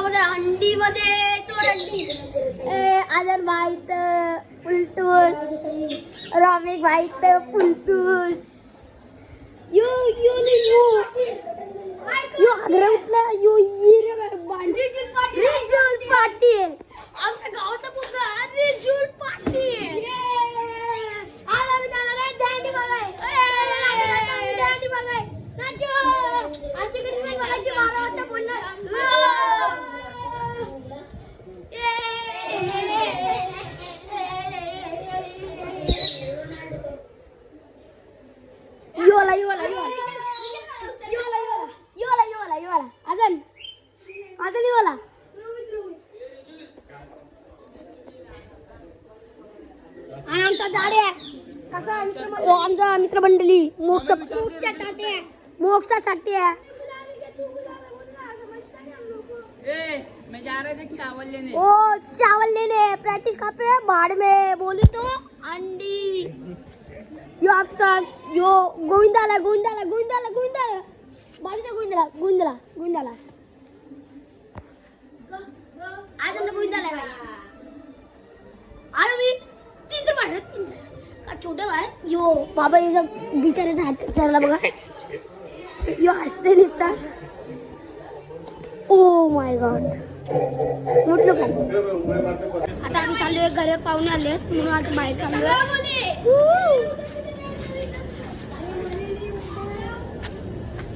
मध्ये अंडी मध्ये चोरंडी आजर वाईट फुलटूस रॉमिक वाईट फुलटूस यो यो यो यो आग्रा उठला यो ये रिजल पार्टी आमच्या गावाचा मुलगा रिजल पार्टी आज आम्ही जाणार आहे दांडी बघाय दांडी बघाय नाचो आमच्या घरी नाही बघायची 12 वाजता बोलणार योला योला योला योला योला योला अजून अजून योला आणि आमचा दाड्या कसा आमचा मित्रमंडळी मोक्षासाठी मैं जा रहा था चावल लेने। ओ चावल लेने प्रैक्टिस कहाँ पे है बाड़ में बोली तो अंडी यो आपका यो गोविंदाला गोविंदाला गोविंदाला गोविंदाला बाजूला गोविंदाला गोविंदाला गोविंदाला आज हमने गोविंदाला है आज मी तीन मारत का छोटे भाई यो बाबा ये सब बिचारे झाड चरला बघा यो हसते निसता ओ माय गॉड म्हटलं काय आता आम्ही चाललोय घरी पाहुणे आले म्हणून आता बाहेर चाललोय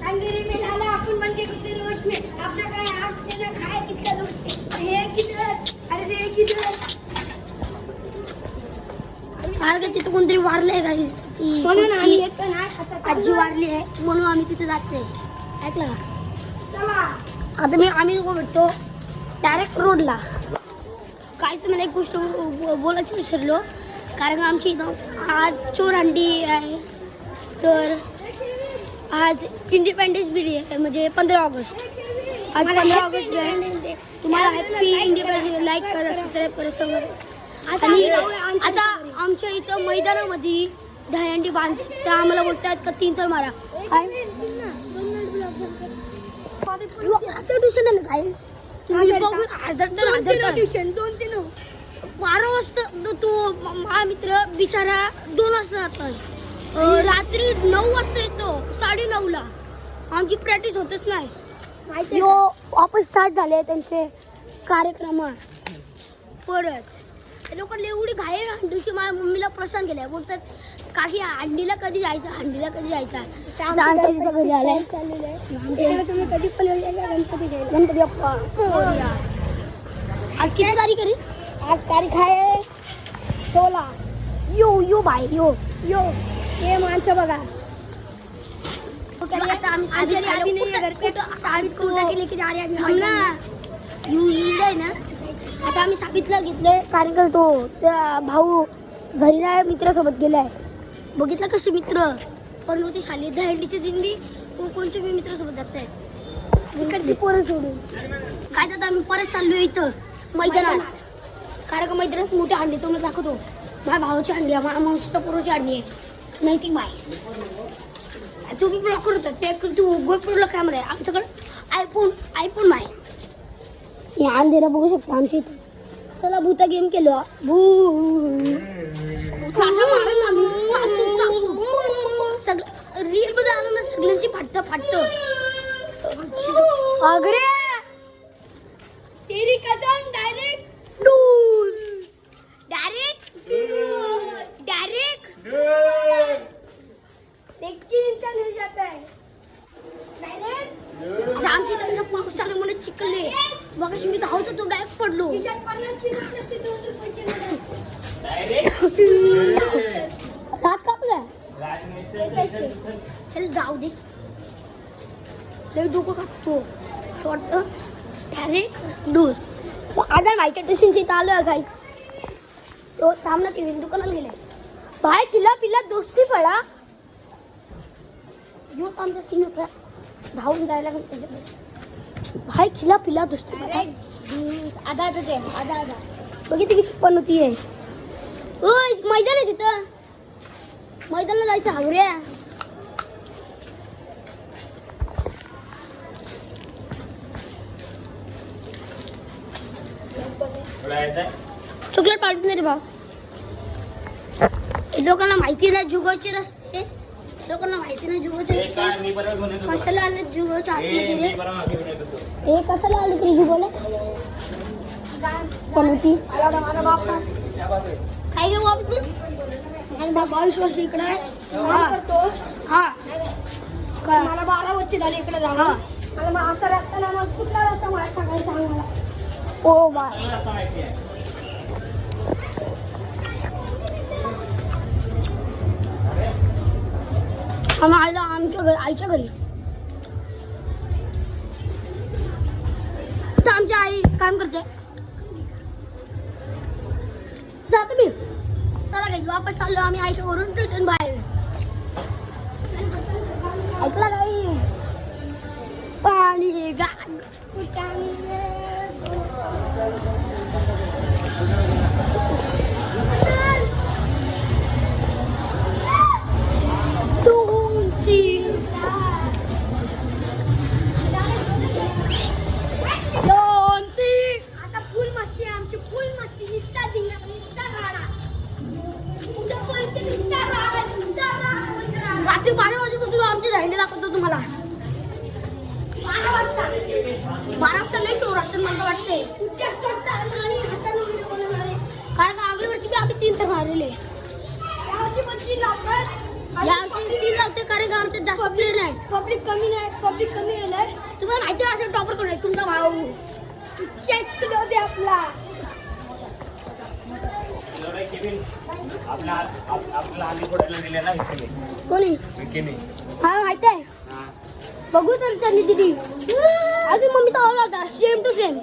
अंधेरे में लाला अपन बन के कितने रोज में अपना काय आग देना खाए कितना रोज हे किधर अरे रे किधर अरे तिथे कोणतरी वारलंय गाईस ती म्हणून आम्ही येतो ना आजी वारली आहे म्हणून आम्ही तिथे जातोय ऐकलं का चला आता आम्ही लोक भेटतो डायरेक्ट रोडला काय तर मला एक गोष्ट बोलायची विसरलो कारण आमची इथं आज चोरहंडी आहे तर आज इंडिपेंडन्स डे आहे म्हणजे 15 ऑगस्ट आज 15 ऑगस्ट आहे तुम्हाला हॅपी इंडिपेंडन्स लाईक करा सबस्क्राईब करा सगळं आणि आता आमच्या इथं मैदानामध्ये दहीहंडी बांधते तर आम्हाला बोलतात का 3 तर मारा काय असं ट्युशन आहे ना काय तुम्ही बघून आधार ट्युशन 2-3 12 वाजता तो माझा मित्र बिचारा 2 वाजता जातो रात्री 9 वाजता येतो 9:30ला आमची प्रॅक्टिस होतच नाही यो वापस स्टार्ट झाले त्यांचे कार्यक्रम परत लोकांना एवढी घाई अंडीची माझ्या मम्मीला प्रसन्न केल्या बोलतात काही अंडीला कधी जायचं अंडीला कधी जायचं घरी आलाय तुम्ही कधी पण गणपती बाप्पा आज किती तारीख आहे आज तारीख आहे 16 यो यो बाय यो यो हे माणसं बघा आता आम्ही साबितला घेतलंय कारण का तो त्या भाऊ घरी नाही मित्रासोबत गेलाय बघितलं कसे मित्र पण होती शाली दहीहंडीचे दिंडी कोणच्या मी मित्रासोबत जात आहे पोरं सोडून काय जात आम्ही परत चाललोय इथं मैदानात कारण का मैदानात मोठी अंडी तो मी दाखवतो माझ्या भावाची अंडी आहे माझ्या मावशीच्या पोराची अंडी आहे नैतिक बाय तुम्ही ब्लॉक करत तू गोपुरला कॅमेरा आहे आमच्याकडे आयफोन आहे या अंधेरा बघू शकता आमच्या इथे चला भूता गेम केलो सगळं रील मध्ये आलं ना सगळ्यांची फाटतं अगरे तेरी कदम डायरेक्ट न्यूज डायरेक्ट देखती इंसान हो जाता है डायरेक्ट आमच्या इथं कसं पाऊस चालू म्हणून चिखले बघा मी धावतो तो डायरेक्ट पडलो रात कापला चल जाऊ दे लय डोकं कापतो वाटतं डायरेक्ट डोस आजार माहिती ट्युशनची इथं आलं गाईस तो थांब ना ती दुकानाला गेले बाहेर तिला पिला दोस्ती फळा यो आमचा सीन होता धावून जायला त्याच्याकडे भाई खिला पिला दोस्ती आधा ते आधा बघितली किती पण होती आहे मैदान आहे तिथं मैदानाला जायचं हागऱ्या चॉकलेट पाडत नाही रे भाऊ. हे लोकांना माहिती नाही जुगोचे रस्ते. लोकांना माहिती नाही जुगोचे रस्ते. कशाला आले जुगोच्या आतमध्ये रे? हे कशाला आले तरी जुगोला कोण होती काय घेऊ वापस? 22 वर्ष इकडे करतो. हा मला 12 वर्ष झाली इकडे जाऊन. मला मग आता रस्ता मग कुठला रस्ता मला सांगायला सांग मला. ओ बा आईच्या घरी तर आमची आई काम करते. जातो मी. चला काही वापस चाललो आम्ही आईच्या घरून ट्युशन बाहेर. ऐकला काही पाणी रात्री 12 वाजेपासून आमची झाडे दाखवतो तुम्हाला. 12 वाजता लय शोर असतात मला वाटते. कारण अगल्या वर्षी आम्ही 3 तर मारले. यावर्षी 3 लावते कारण का आमच्यात जास्त प्लेयर नाही. पब्लिक कमी आहे. तुम्हाला माहिती असेल टॉपर कोण आहे? तुमचा भाऊ चेक किलो दे आपला. कोणी हा माहिती आहे. बघू तर त्यांनी दिली. अजून मम्मीचा हवा होता सेम टू सेम.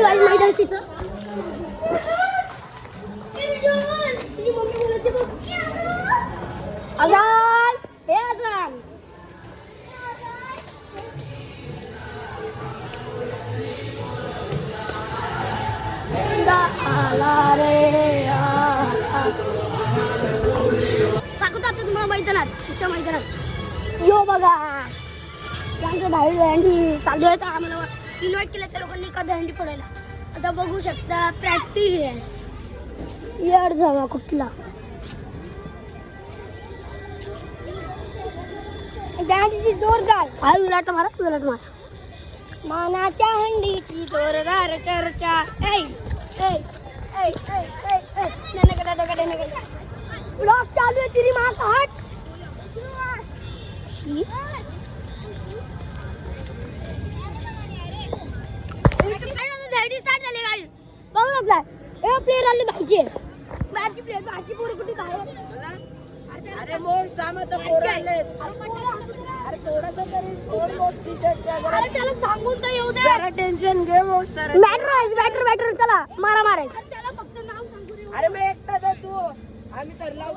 गाडी मैदानची तर दाखवतात तुम्हाला मैदानात. तुमच्या मैदानात यो बघा त्यांचं दंडी चालू आहे. तर आम्हाला इन्व्हाइट केलं त्या लोकांनी का दंडी पडायला. आता बघू शकता प्रॅक्टिस यार जावा कुठला दंडीची जोरदार. हा विराट मारा मानाच्या हंडीची जोरदार चर्चा. ब्लॉक चालू आहे तिरी माग हट. स्टार्ट झाले गाडी बघू लागला. ए प्लेयर आले पाहिजे. बाकी पोरं कुठे बाहेर. अरे मोर सामत पोरं आले. अरे थोडंसं तरी फोन मोठी शर्ट. अरे त्याला सांगून तर येऊ दे. जरा टेन्शन घे मोस्ट. मॅटर चला मारा त्याला फक्त नाव सांगू रे. अरे मी एकटा तर तू आम्ही तर लावू.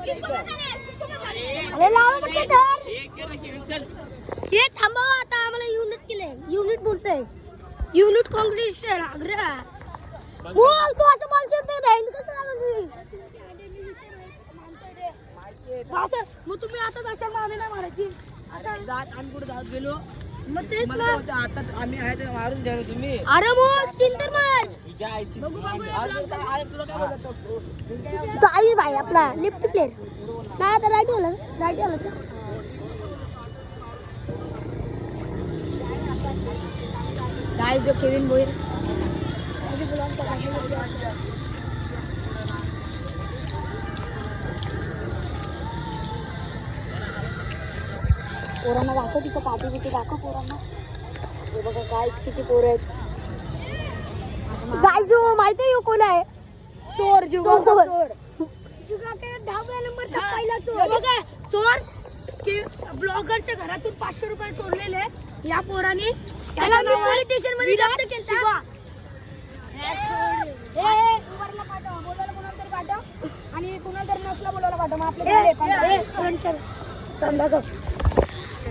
अरे लावा म्हटलं तर हे थांबवा. आता आम्हाला युनिट केले. युनिट बोलतोय युनिट काँग्रेस. बोल तू असं बोलशील तर राहील कसं झालं. मग तुम्ही आता कशाला आम्ही नाही मारायची. आम्ही कुठे जात गेलो मग तेच आता आम्ही आहे ते मारून द्या तुम्ही. अरे मग सिंटर मार. आई भाई आपला लेफ्ट प्लेयर नाही आता राईट वाला काय जो केविन बोईर. पोरांना दाखव तिथं पाठी बिठी दाखव पोरांना. हे बघा गायच किती पोरं आहेत. गाय जो माहिती आहे कोण आहे. चोर जुगा काय 10 नंबर पहिला चोर. बघा चोर की ब्लॉगरच्या घरातून 500 रुपये चोरलेले या पोराने. त्याला मी पोलीस स्टेशन मध्ये जप्त केलता. बोलायला कोणाला तरी पाठव आणि कोणाला तरी नसला बोलायला पाठव. मग आपल्या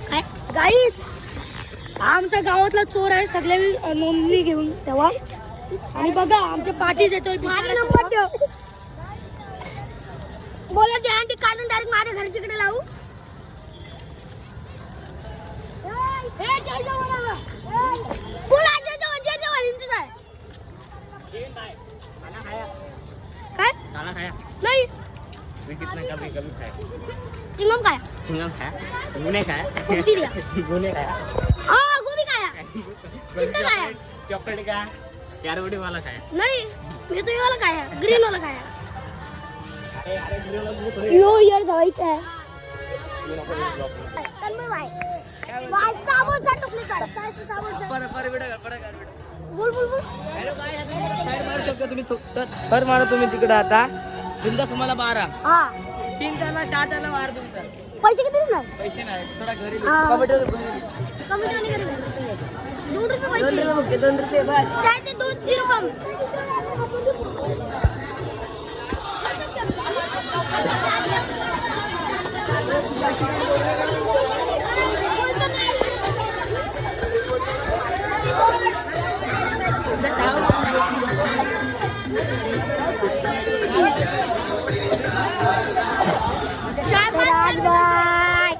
काय गाईच आमच्या गावातला चोर आहे. सगळे नोंदणी घेऊन तेव्हा. आणि बघा आमच्या पाठीच येतोय. बोला ते आंटी काढून डायरेक्ट माझ्या घरच्याकडे लावू. चिंगम खाया चिंगम खाया, गुने खाया, कुत्ती दिया गुने खाया, गोभी खाया किसका खाया चॉकलेट का कैरबोडी वाला खाया. नहीं मैं तो ये वाला खाया ग्रीन वाला खाया अरे यो यार दवाई क्या है तन्मय भाई भाई साबुन सा टुकली कर साबुन सा बोल बोल बोल तर मारा तुम्ही तिकडे आता बिंदास मला मारा. हा 3 त्याला 4 त्याला मार तुमचा. पैसे किती देणार पैसे नाही थोडा घरी हा. कमिटी कमी नाही करत 2 रुपये पैसे 2 रुपये बस. काय ते 2 रुपये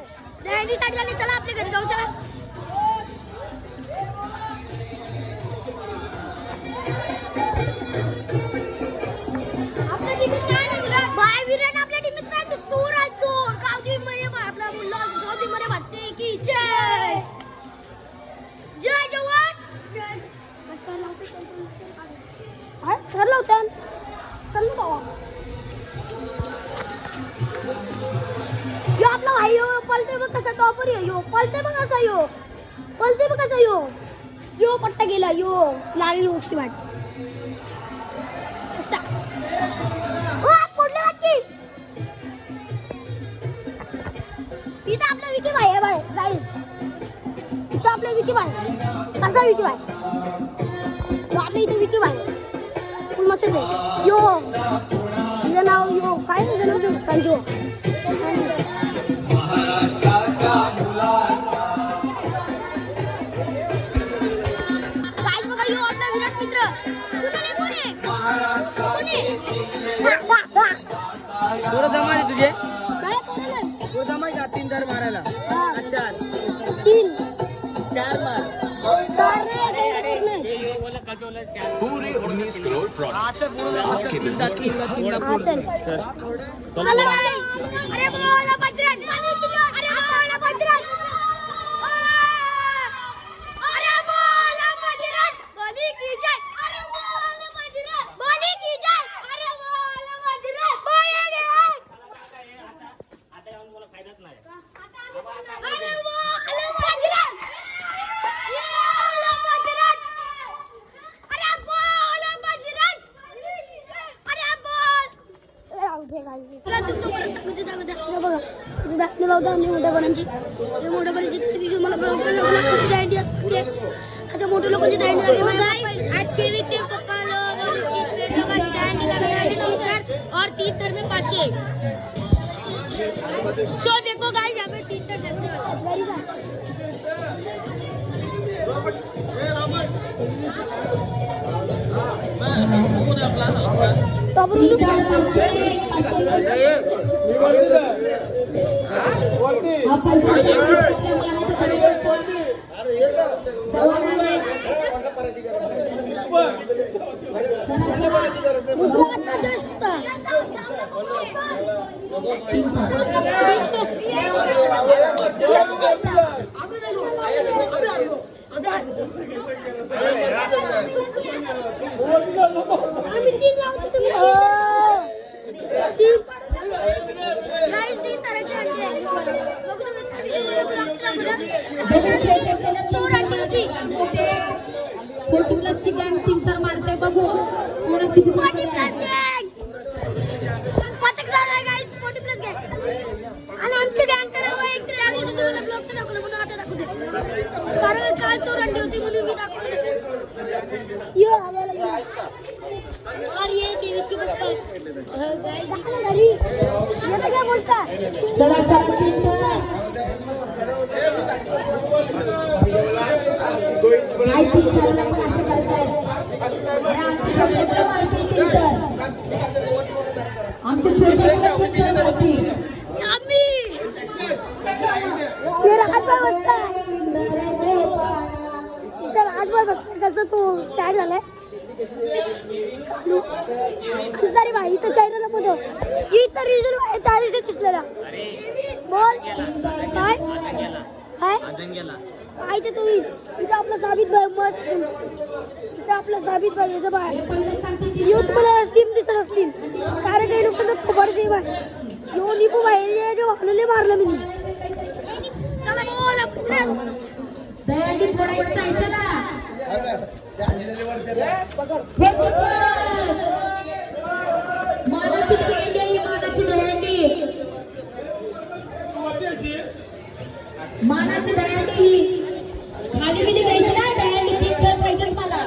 चला आपल्या घरी जाऊ चला आपल्या टीमीत काय नाही बाय विराट आपल्या टीमीत नाही तो चोर आहे चोर गावदी मरे आपला मुलगा गावदी मरे भाते की जय जय जवान ठरलं होतं चल ना बाबा यो आपला भाई यो पलते बघ कसा टॉपर यो पलते बघ कसा यो यो पट्टा गेला यो लागली उक्षी वाट असा ओ पडले वाटकी इथं आपला विकी भाई आहे भाई गाईस इथं आपला विकी भाई कसा विकी भाई तो आपल्या इथं विकी भाई फुल मच्छर दे यो तिचं नाव यो काय तुझं नाव संजू पोरं जमा आहे तुझे पोरं जमा आहे का 3 4 मारायला. अच्छा 3 4 मार. 4 नाही पूरे 19 करोड़ अच्छा पूर्ण 3 चला अरे बोला बजरंग अरे बोला बजरंग अरे बोला बजरंग बोली की जय अरे बोला बजरंग बोली की जय अरे बोला बजरंग बोले गे आता येऊन मला फायदाच नाही. अरे बोला बजरंग ये बोला बजरंग अरे बोला बजरंग अरे बोल मोठ्या परिस्थिती मला आता मोठे लोकांची आज के वी के पप्पा लोग और स्टेट लोग आज दांडी लगा और 3 थर में 500 सो देखो गाइस यहाँ पे 3 थर लगने कसं तू स्टार्ट झालाय भाई इथं चायनाला मध्ये इथं रिजन आहे त्या दिवशी दिसलेला काय काय गेला माहिती तुम्ही इथं आपला साबित भाई मस्त इथं आपला साबित भाई याचं बाय येऊन मला सीम दिसत असतील कारण काही लोकांचं थोबाड सेम आहे यो निपू भाई जे वाकलेले मारलं मी चला बोला दयाडी फोडायचं नाही चला मानाची दहीहंडी आहे, मानाची दहीहंडी मानाची दहीहंडी ही खाली बिली घ्यायची ना दहीहंडी ठीक तर पाहिजे मला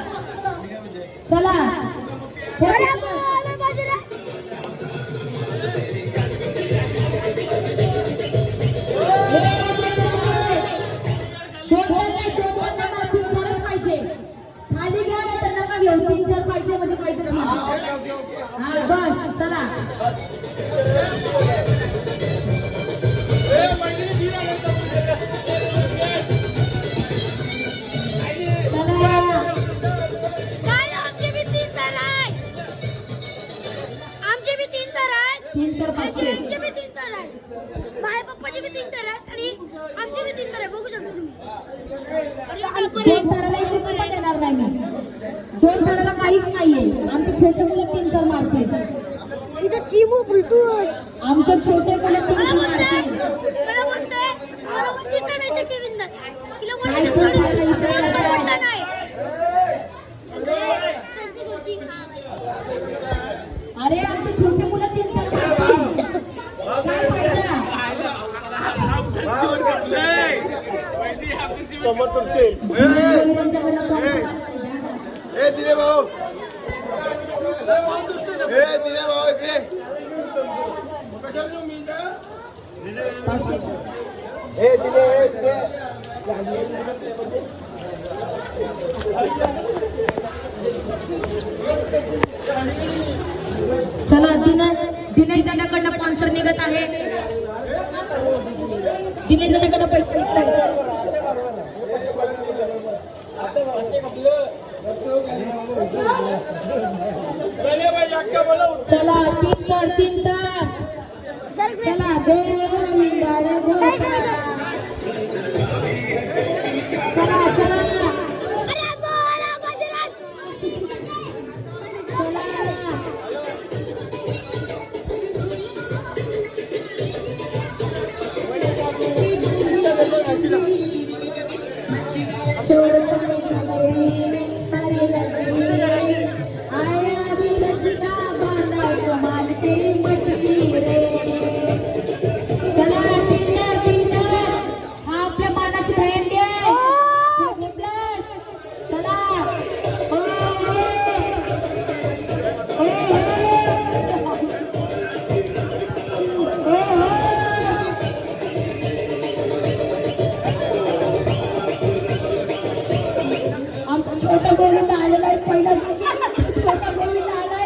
चला खाली घ्या नाही तर नका घेऊ तीन तर पाहिजे म्हणजे पाहिजे हा बस चला तीन तर पाचशे माझ्या पप्पाचे बी 3 तर आहेत आणि आमचे बी 3 तर आहे बघू शकता तुम्ही दोन थराला 1 रुपया पण देणार नाही मी दोन थराला काहीच नाहीये आमचे छोटे मुलं 3 तर मारते इथं चिमू बुलटूस आमचे छोटे मुलं 3 तर मारते मला वरती चढायचं केविन ना तिला काय वरती सोडायला विचार चढता करताय? नाही सोडती अरे आमचे छोटे मुलं 3 तर मारते काय फायदा दिने भाऊ इकडे चला दिनेश दादाकडनं स्पॉन्सर निघत आहे दिनेश दादाकडनं पैसे निघतात चला 3 तर चला गोविंदा रे गोविंदा चला चला अरे बोला गुजरात आपल्या मानाची दहीहंडी आहे चला आमचा छोटा गोविंद आलेला आहे पहिला छोटा गोविंद आलाय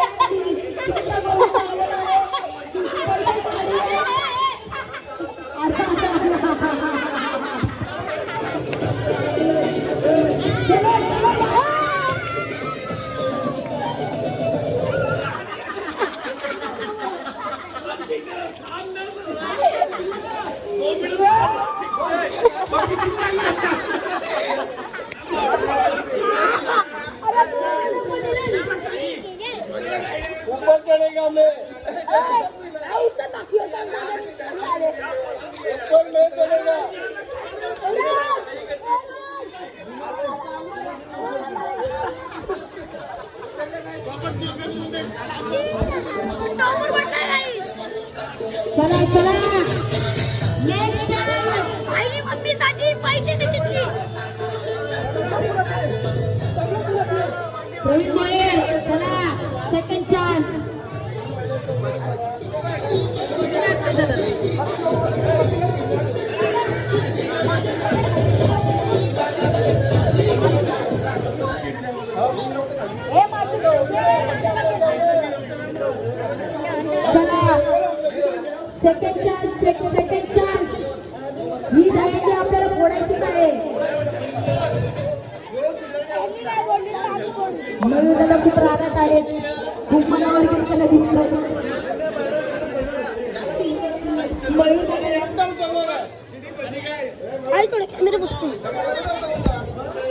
छोटा गोविंद आलेला आहे पहिला चलो चलो ऊपर चढ़ेगा मैं ऊपर मैं चढ़ेगा चला चला नेक्स्ट चान्स आई मम्मी साठी पैसे दिले प्रवीण नायर चला सेकंड चान्स चला सेकंड चान्स सेकंड चान्स ही दहीहंडी आपल्याला फोडायची आहे मयूर दादा खूप रागात आहेत खूप मनावर घेतलेलं दिसतं मयूर दादा थोडे कॅमेरे बसतो.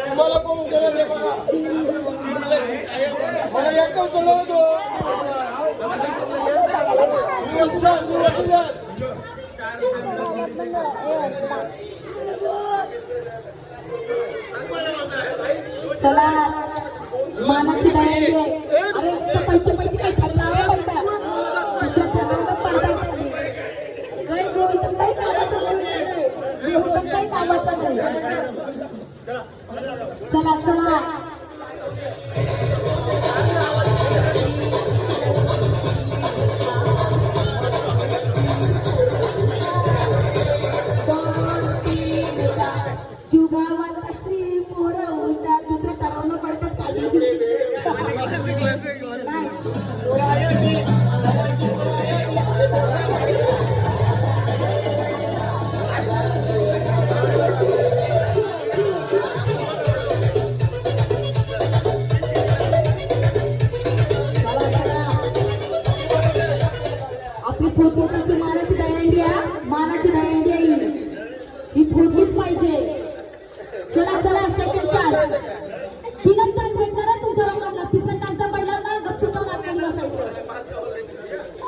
तुम्हाला कोण उचलला ते बघा. मला एकटा उचलला ना तो. वरती जा. चला मानाची डायरी आहे. अरे इथं पैसे काही ठरणार आहे बघा. दुसऱ्या ठरवलं पडता काही कामाचं नाही. काही कामाचं नाही. चला चला दुसरं ठरवलं पडतात काही आपली फोटो कशी मानाची दहीहंडी आहे. मानाची दहीहंडी आहे ही फोडलीच पाहिजे. चला चला सेकंड चान्स. तीनच चान्स भेटणार आहे तुमच्या लोकांना. तिसरा चान्स पडला ना गप्पूचा मार करून बसायचं.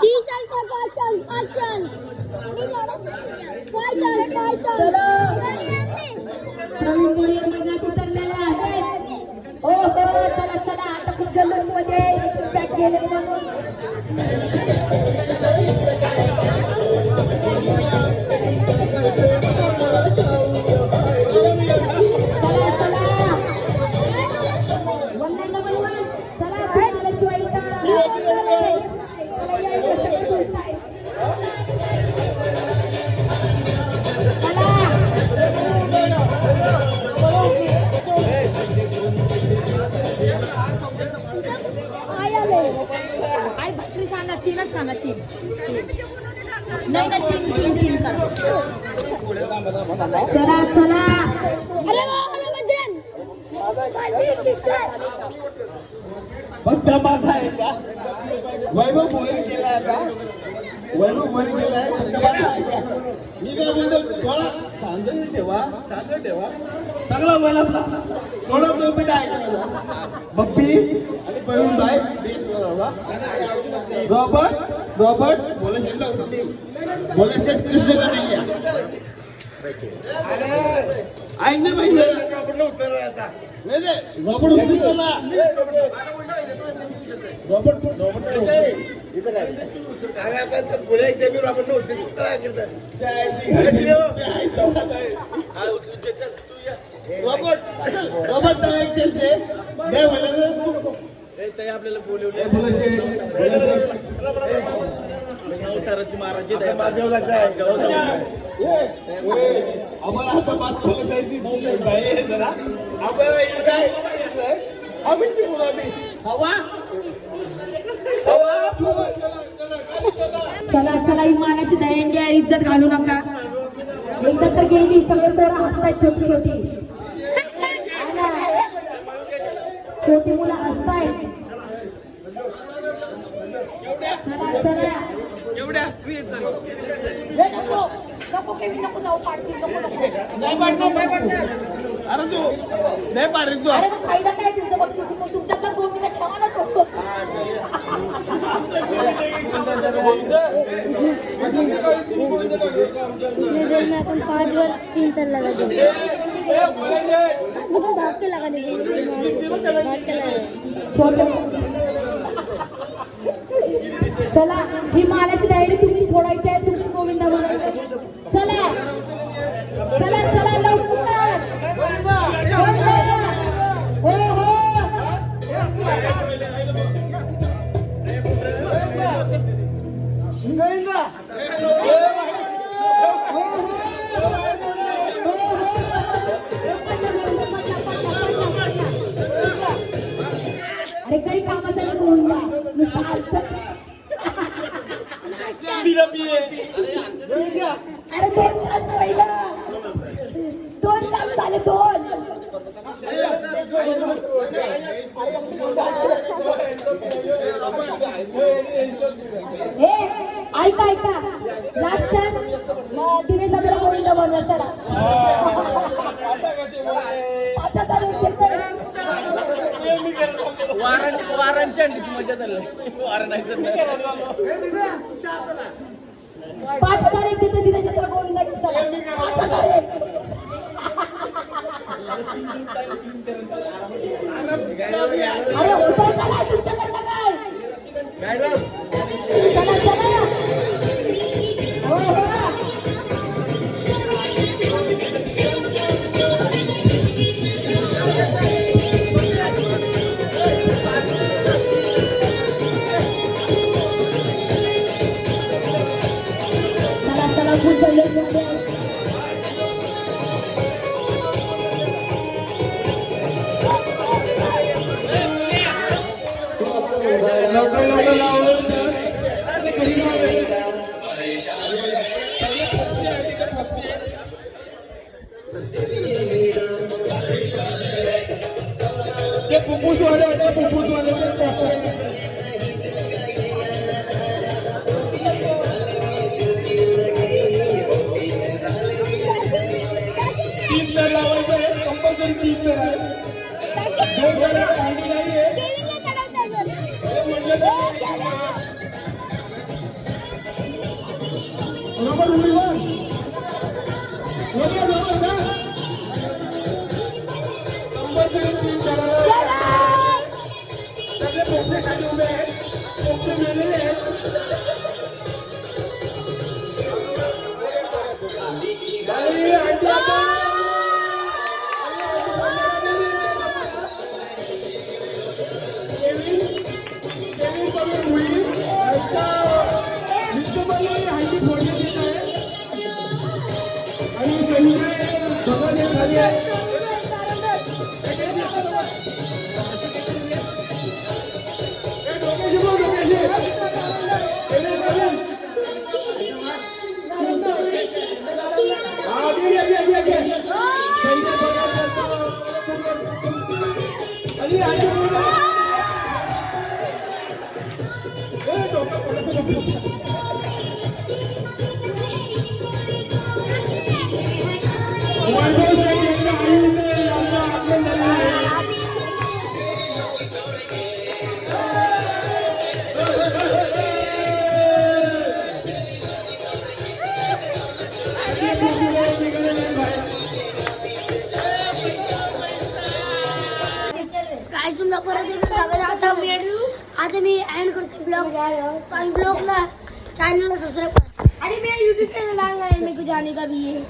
3 चान्स का 5 चान्स 5 चान्स. चलो प्रवीण गोळीवर मैदानात उतरलेला आहे. हो हो चला चला आता खूप जल्लोष मध्ये बॅक गेले म्हणून काय भाकरी सांगा. 3च सांगा. 3 नाही ना 3 सांगा. चला चला अरे वा बद्रन. फक्त माझा आहे का? वैभव मोहित गेलाय का? वैभव मोहित गेलाय. मी काय म्हणतो थोडा शांत ठेवा. चांगला बैल आपला. थोडा तो बेटा ऐकायला. बप्पी आणि पळून बाय बेस लावला. रॉबर्ट बोलेशेटला उठते. बोलेशेट कृष्णला नाही आहे. ऐकलं पाहिजे. रॉबर्टला उतरला आता. नाही रॉबर्ट उतरला. रॉबर्ट इथं काय आपण पुढे इथे मी रॉबर्टला उतरला करतात. रॉबर्ट आपल्याला बोलवले उताराची महाराजी आम्हाला आता बात बोलत जायची जरा आपल्याला काय आम्ही शिकू आम्ही हवा चला चला ही मानाची दहीहंडी आहे. इज्जत घालू नका. एकदा तर गेली सगळे पोरं हसतायत. छोटी छोटी मुलं हसतायत. चला चला एवढ्या नको केवी नको जाऊ पाडतील. नको नाही पाडणार. अरे तू नाही पाडली तू. अरे मग फायदा काय तुमच्या बक्षीची. मग तुमच्याकडे 2 मिनिट ठेवा ना तो. अपन 5 वर 3 तर लगा देंगे. भाग के लगा देंगे. चला ही मालाची दहीहंडी तुम्ही फोडायची आहे. तुम्ही गोविंदा म्हणायचं. चला चला चला लवकर. हो हो अरे काही कामाचा नाही गोविंदा. नुसतं हलतं. अरे 2 तास पहिला 2 तास झाले. 2 ऐका लास्ट चान्स. दिनेश दादाला गोविंदा बनवा. चला वारांची अंडीची मजा चालली वारा नाही पाच तारीख तिथे तिथे चित्र गोविंदा की चला 5 तारीख अरे उपाय काय तुमच्याकडनं काय चला चला हो हो चला पुढच्या लेसमध्ये काय तुमचा परत एकदा सगळं आता मी एंड करतो ब्लॉग आणि ब्लॉगला चॅनलला सबस्क्राईब करा आणि मेरा यूट्यूब चैनल आ गया है मेरे को जाने का भी है